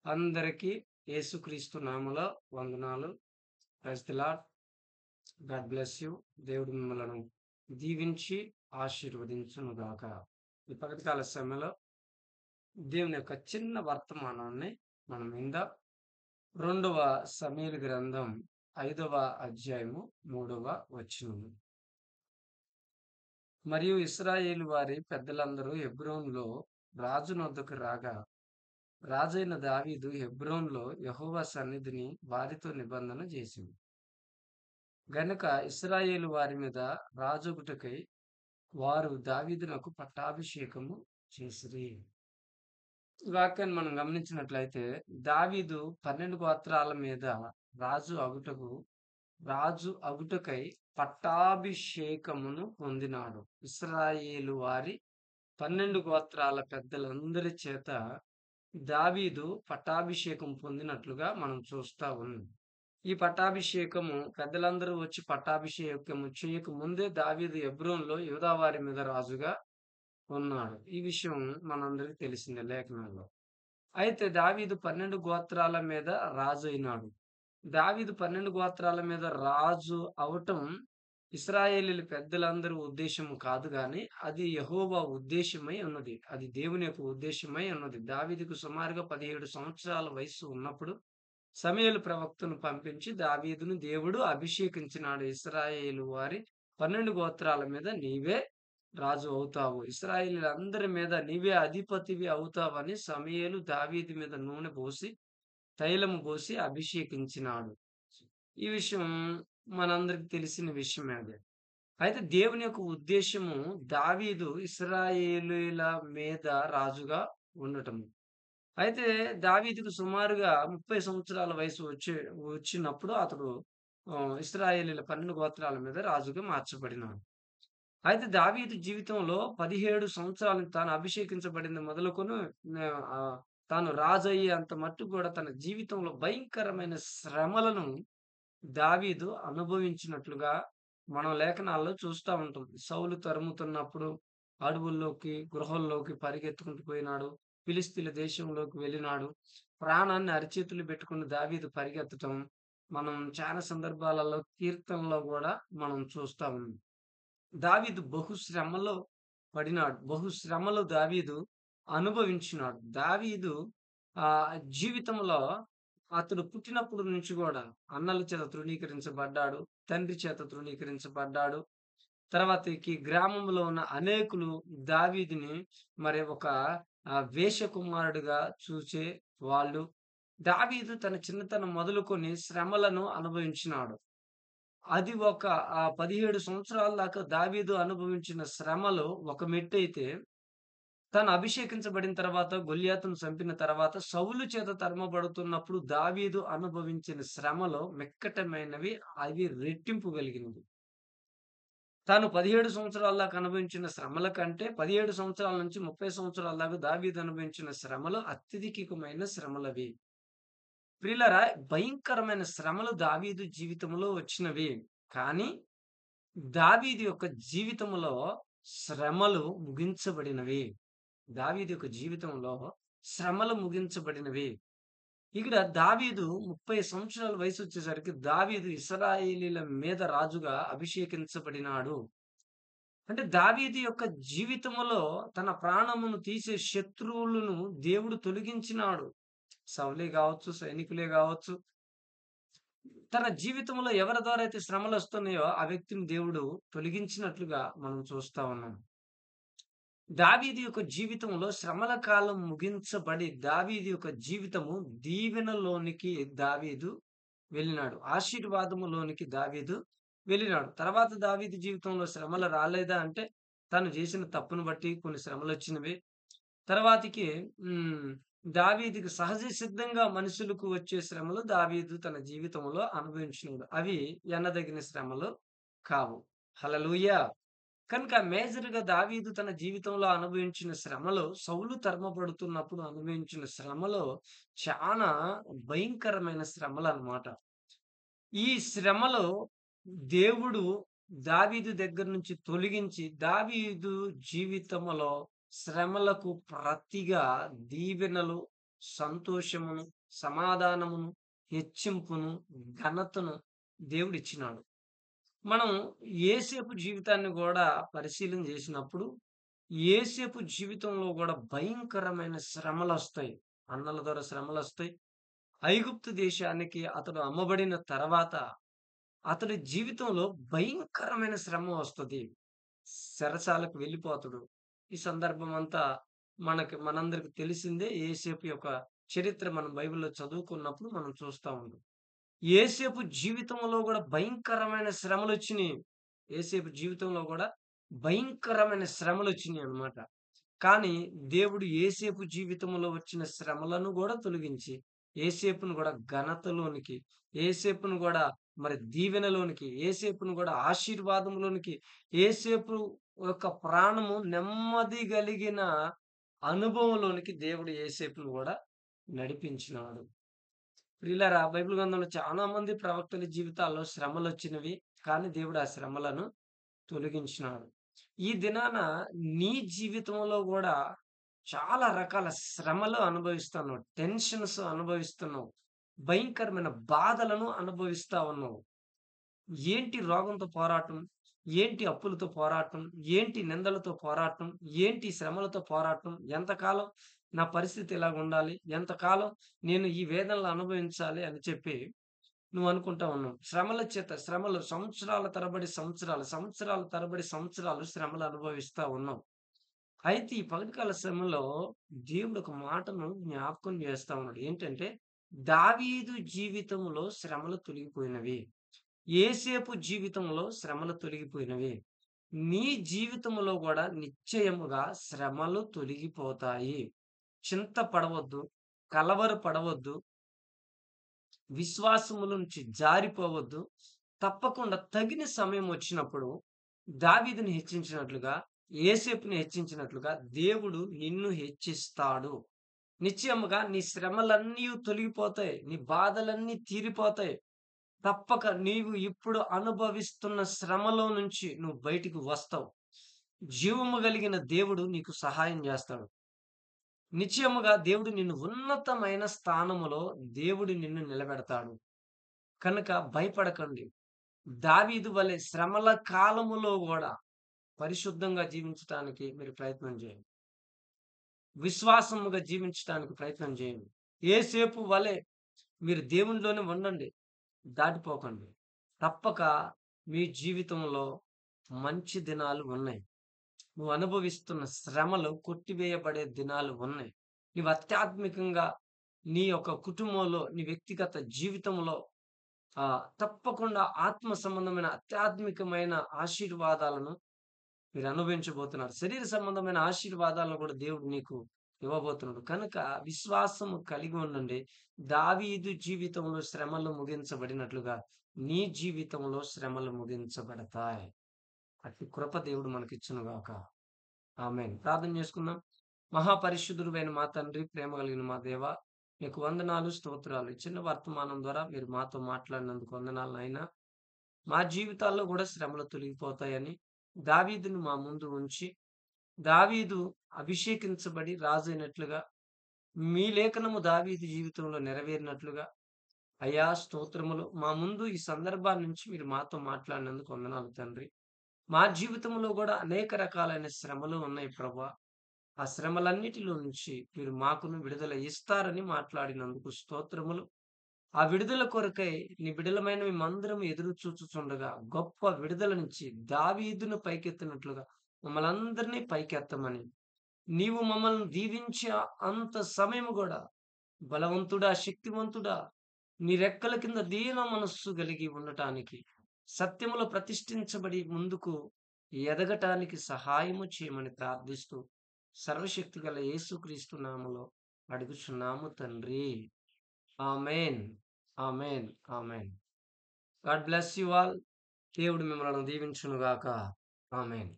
అందరికీ యేసుక్రీస్తు నామములో వందనాలు. Praise the lord. God bless you. దేవుడు మిమ్మలను దీవించి ఆశీర్వదించునుగాక. ఈ పగటికాల సమయంలో దేవుని యొక్క చిన్న వర్తమానాన్ని మనం విందాం. 2వ సమూయేలు గ్రంథం 5వ అధ్యాయము 3వ వచనము. మరియు ఇశ్రాయేలు వారి పెద్దలందరూ హెబ్రోనులో రాజు నొద్దకు రాగా, రాజైన దావీదు హెబ్రోనులో యెహోవా సన్నిధిని వారితో నిబంధన చేసింది. గనుక ఇశ్రాయేలు వారి మీద రాజొగుటకై వారు దావీదునకు పట్టాభిషేకము చేసిరి. ఈ వాక్యాన్ని మనం గమనించినట్లయితే దావీదు 12 గోత్రాల మీద రాజు అగుటకై పట్టాభిషేకమును పొందినాడు. ఇశ్రాయేలు వారి 12 గోత్రాల పెద్దలందరి చేత దావీదు పట్టాభిషేకం పొందినట్లుగా మనం చూస్తా ఉన్నాం. ఈ పట్టాభిషేకము పెద్దలందరూ వచ్చి పట్టాభిషేకము చేయక ముందే దావీదు హెబ్రోనులో యూదా వారి మీద రాజుగా ఉన్నాడు. ఈ విషయం మనందరికీ తెలిసిందే లేఖనాల్లో. అయితే దావీదు 12 గోత్రాల మీద రాజు అయినాడు. దావీదు 12 గోత్రాల మీద రాజు అవటం ఇశ్రాయేలీయుల పెద్దలందరి ఉద్దేశం కాదు గాని, అది యెహోవా ఉద్దేశమై ఉన్నది. అది దేవుని యొక్క ఉద్దేశమై ఉన్నది. దావీదుకు సుమారుగా 17 సంవత్సరాల వయస్సు ఉన్నప్పుడు సమూయేలు ప్రవక్తను పంపించి దావీదును దేవుడు అభిషేకించినాడు. ఇశ్రాయేలు వారి 12 గోత్రాల మీద నీవే రాజు అవుతావు. ఇశ్రాయేలీయులందరి మీద నీవే అధిపతివి అవుతావని సమూయేలు దావీదు మీద నూనె పోసి, తైలము పోసి అభిషేకించినాడు. ఈ విషయం మనందరికి తెలిసిన విషయమే అది. అయితే దేవుని యొక్క ఉద్దేశము దావీదు ఇశ్రాయేలీయుల మీద రాజుగా ఉండటము. అయితే దావీదుకు సుమారుగా 30 సంవత్సరాల వయసు వచ్చినప్పుడు అతడు ఇశ్రాయేలీయుల 12 గోత్రాల మీద రాజుగా మార్చబడినాడు. అయితే దావీదు జీవితంలో 17 సంవత్సరాలు తాను అభిషేకించబడింది మొదలుకొని తాను రాజయ్యేంత మట్టుకు కూడా తన జీవితంలో భయంకరమైన శ్రమలను దావీదు అనుభవించినట్లుగా మనం లేఖనాల్లో చూస్తా ఉంటాం. సౌలు తరుముతున్నప్పుడు అడవుల్లోకి, గృహల్లోకి పరిగెత్తుకుంటూ పోయినాడు. ఫిలిష్తీయుల దేశంలోకి వెళ్ళినాడు. ప్రాణాన్ని అరచేతులు పెట్టుకుని దావీదు పరిగెత్తటం మనం చాలా సందర్భాలలో కీర్తనలో కూడా మనం చూస్తా ఉన్నాం. దావీదు బహుశ్రమలో పడినాడు. బహుశ్రమలు దావీదు అనుభవించినాడు. దావీదు జీవితంలో అతడు పుట్టినప్పుడు నుంచి కూడా అన్నల చేత తృణీకరించబడ్డాడు. తండ్రి చేత తృణీకరించబడ్డాడు. తర్వాతకి గ్రామంలో ఉన్న అనేకులు దావీదుని మరి ఒక వేశ్యకుమారుడిగా చూసే వాళ్ళు. దావీదు తన చిన్నతనం మొదలుకొని శ్రమలను అనుభవించినాడు. అది ఒక 17 సంవత్సరాల దాకా దావీదు అనుభవించిన శ్రమలు ఒక మెట్టయితే, తాను అభిషేకించబడిన తర్వాత గొల్యాతును చంపిన తర్వాత సౌలు చేత తరమబడుతున్నప్పుడు దావీదు అనుభవించిన శ్రమలు మిక్కటమైనవి. అవి రెట్టింపు కలిగినవి. తాను 17 సంవత్సరాల దాకా అనుభవించిన శ్రమల కంటే 17 సంవత్సరాల నుంచి 30 సంవత్సరాల దాకా దావీదు అనుభవించిన శ్రమలు అత్యధికమైన శ్రమలవి. ప్రియులారా, భయంకరమైన శ్రమలు దావీదు జీవితంలో వచ్చినవి. కానీ దావీదు యొక్క జీవితంలో శ్రమలు ముగించబడినవి. దావీదు యొక్క జీవితంలో శ్రమలు ముగించబడినవి. ఇక్కడ దావీదు 30 సంవత్సరాల వయసు వచ్చేసరికి దావీదు ఇశ్రాయేలీయుల మీద రాజుగా అభిషేకించబడినాడు. అంటే దావీదు యొక్క జీవితములో తన ప్రాణమును తీసే శత్రువులను దేవుడు తొలగించినాడు. సౌలే గావచ్చు, సైనికులే గావచ్చు. తన జీవితంలో ఎవరి ద్వారా అయితే శ్రమలొస్తున్నాయో ఆ వ్యక్తిని దేవుడు తొలగించినట్లుగా మనం చూస్తా ఉన్నాం. దావీదు యొక్క జీవితంలో శ్రమల కాలం ముగించబడి దావీదు యొక్క జీవితము దీవెనలోనికి దావీదు వెళ్ళినాడు. ఆశీర్వాదములోనికి దావీదు వెళ్ళినాడు. తర్వాత దావీదు జీవితంలో శ్రమలు రాలేదా అంటే, తను చేసిన తప్పును బట్టి కొన్ని శ్రమలొచ్చినవి. తర్వాతకి దావీదుకి సహజ సిద్ధంగా మనుషులకు వచ్చే శ్రమలు దావీదు తన జీవితంలో అనుభవించినాడు. అవి ఎన్నదగిన శ్రమలు కావు. హల్లెలూయా! కనుక మేజర్‌గా దావీదు తన జీవితంలో అనుభవించిన శ్రమలు, సౌలు తరమబడుతున్నప్పుడు అనుభవించిన శ్రమలు చానా భయంకరమైన శ్రమలన్నమాట. ఈ శ్రమలు దేవుడు దావీదు దగ్గర నుంచి తొలగించి, దావీదు జీవితములో శ్రమలకు ప్రతిగా దీవెనలు సంతోషమును, సమాధానమును, హెచ్చింపును, ఘనతను దేవుడిచ్చినాడు. మనం యేసేపు జీవితాన్ని గూడా పరిశీలన జేసినప్పుడు, యేసేపు జీవితంలో గూడా భయంకరమైన శ్రమలొస్తాయి. అన్నల ద్వారా శ్రమలొస్తాయి. ఐగుప్తు దేశానికి అతడు అమ్మబడిన తర్వాత, అతడి జీవితంలో భయంకరమైన శ్రమ వస్తది. చెరసాలకు వెళ్ళిపోతాడు. ఈ సందర్భం అంతా మనందరికి తెలిసిందే. యేసేపు యొక్క చరిత్ర మనం బైబిల్‌లో చదువుకున్నప్పుడు మనం చూస్తా ఉంటాం. యేసేపు జీవితంలో గూడా భయంకరమైన శ్రమలొచ్చినియి. యేసేపు జీవితంలో గూడా భయంకరమైన శ్రమలొచ్చినియనమాట. కానీ దేవుడు యేసేపు జీవితంలో వచ్చిన శ్రమలను గూడా తొలగించి, యేసేపును గూడా ఘనతలోనికి, యేసేపును గూడా మరి దీవెనలోనికి, యేసేపును గూడా ఆశీర్వాదంలోనికి, యేసేపు యొక్క ప్రాణము నెమ్మది గలిగిన అనుభవంలోనికి దేవుడు యేసేపును గూడా నడిపించినాడు. ప్రియులారా, బైబిల్ గ్రంథంలో చాలా మంది ప్రవక్తల జీవితాల్లో శ్రమలొచ్చినవి. కానీ దేవుడు ఆ శ్రమలను తొలగించినాడు. ఈ దినాన నీ జీవితంలో గూడా చాలా రకాల శ్రమలు అనుభవిస్తున్నావు. టెన్షన్స్ అనుభవిస్తున్నావు. భయంకరమైన బాధలను అనుభవిస్తా ఉన్నావు. ఏంటి రోగంతో పోరాటం? ఏంటి అప్పులతో పోరాటం? ఏంటి నిందలతో పోరాటం? ఏంటి శ్రమలతో పోరాటం? ఎంతకాలం నా పరిస్థితి ఇలాగుండాలి? ఎంతకాలం నేను ఈ వేదనలు అనుభవించాలి అని చెప్పి నువ్వు అనుకుంటా ఉన్నావు. శ్రమల చేత శ్రమలు సంవత్సరాల తరబడి సంవత్సరాలు, సంవత్సరాల తరబడి సంవత్సరాలు శ్రమలు అనుభవిస్తా ఉన్నావు. అయితే ఈ పగటికాల శ్రమలో దేవుడు ఒక మాటను జ్ఞాపకం చేస్తా ఉన్నాడు. ఏంటంటే, దావీదు జీవితంలో శ్రమలు తొలగిపోయినవి. యేసేపు జీవితంలో శ్రమలు తొలగిపోయినవి. నీ జీవితంలో గూడా నిశ్చయముగా శ్రమలు తొలగిపోతాయి. చింతపడవద్దు, కలవరపడవద్దు, విశ్వాసములో నుంచి జారిపోవద్దు. తప్పకుండా తగిన సమయం వచ్చినప్పుడు దావీదుని హెచ్చించినట్లుగా, యేసేపుని హెచ్చించినట్లుగా దేవుడు నిన్ను హెచ్చిస్తాడు. నిశ్చయముగా నీ శ్రమలన్నీ తొలగిపోతాయి. నీ బాధలన్నీ తీరిపోతాయి. తప్పక నీవు ఇప్పుడు అనుభవిస్తున్న శ్రమలో నుంచి నువ్వు బయటికి వస్తావు. జీవము కలిగిన దేవుడు నీకు సహాయం జేస్తాడు. నిశ్చయముగా దేవుడు నిన్ను ఉన్నతమైన స్థానములో దేవుడు నిన్ను నిలబెడతాడు. కనుక భయపడకండి. దావీదు వలె శ్రమల కాలములో గూడా పరిశుద్ధంగా జీవించటానికి మీరు ప్రయత్నం చేయండి. విశ్వాసముగా జీవించటానికి ప్రయత్నం చేయండి. యేసేపు వలె మీరు దేవునిలోనే ఉండండి. దాటిపోకండి. తప్పక మీ జీవితంలో మంచి దినాలు ఉన్నాయి. నువ్వు అనుభవిస్తున్న శ్రమలు కొట్టివేయబడే దినాలు ఉన్నాయి. నీవు ఆధ్యాత్మికంగా నీ యొక్క కుటుంబంలో, నీ వ్యక్తిగత జీవితంలో తప్పకుండా ఆత్మ సంబంధమైన ఆధ్యాత్మికమైన ఆశీర్వాదాలను మీరు అనుభవించబోతున్నారు. శరీర సంబంధమైన ఆశీర్వాదాలను కూడా దేవుడు నీకు ఇవ్వబోతున్నాడు. కనుక విశ్వాసము కలిగి ఉండండి. దావీదు జీవితంలో శ్రమలు ముగించబడినట్లుగా నీ జీవితంలో శ్రమలు ముగించబడతాయి. అట్టి కృప దేవుడు మనకిచ్చునుగాక. ఆమేన్. ప్రార్థన చేసుకుందాం. మహాపరిశుద్ధుడైన మా తండ్రి, ప్రేమ కలిగిన మా దేవా, నీకు వందనాలు, స్తోత్రాలు. ఈ చిన్న వర్తమానం ద్వారా మీరు మాతో మాట్లాడినందుకు వందనాలు నాయనా. మా జీవితాల్లో కూడా శ్రమలు తొలగిపోతాయని దావీదును మా ముందు ఉంచి, దావీదు అభిషేకించబడి రాజైనట్లుగా, మీ లేఖనము దావీదు జీవితంలో నెరవేరినట్లుగా, అయ్యా స్తోత్రములు. మా ముందు ఈ సందర్భాన్ని నుంచి మీరు మాతో మాట్లాడినందుకు వందనాలు తండ్రి. మా జీవితంలో కూడా అనేక రకాలైన శ్రమలు ఉన్నాయి ప్రభువా. ఆ శ్రమలన్నిటిలో నుంచి మీరు మాకును విడుదల ఇస్తారని మాట్లాడినందుకు స్తోత్రములు. ఆ విడుదల కొరకై నీ బిడలమైన మేమందరం ఎదురు చూచుచుండగా గొప్ప విడుదలనిచ్చి దావీదును పైకెత్తినట్లుగా మమ్మల్ందరినీ పైకెత్తమని, నీవు మమ్మల్ని దీవించే అంత సమయం కూడా బలవంతుడా, శక్తివంతుడా, నీ రెక్కల కింద దీన మనస్సు కలిగి ఉండటానికి, సత్యములో ప్రతిష్ఠించబడి ముందుకు ఎదగటానికి సహాయము చేయమని ప్రార్థిస్తూ సర్వశక్తిగల యేసుక్రీస్తు నామములో అడుగుచున్నాము తండ్రి. Amen. Amen. Amen. God bless you all. దేవుడు మిమ్మల్ని దీవించును గాక. ఆమేన్.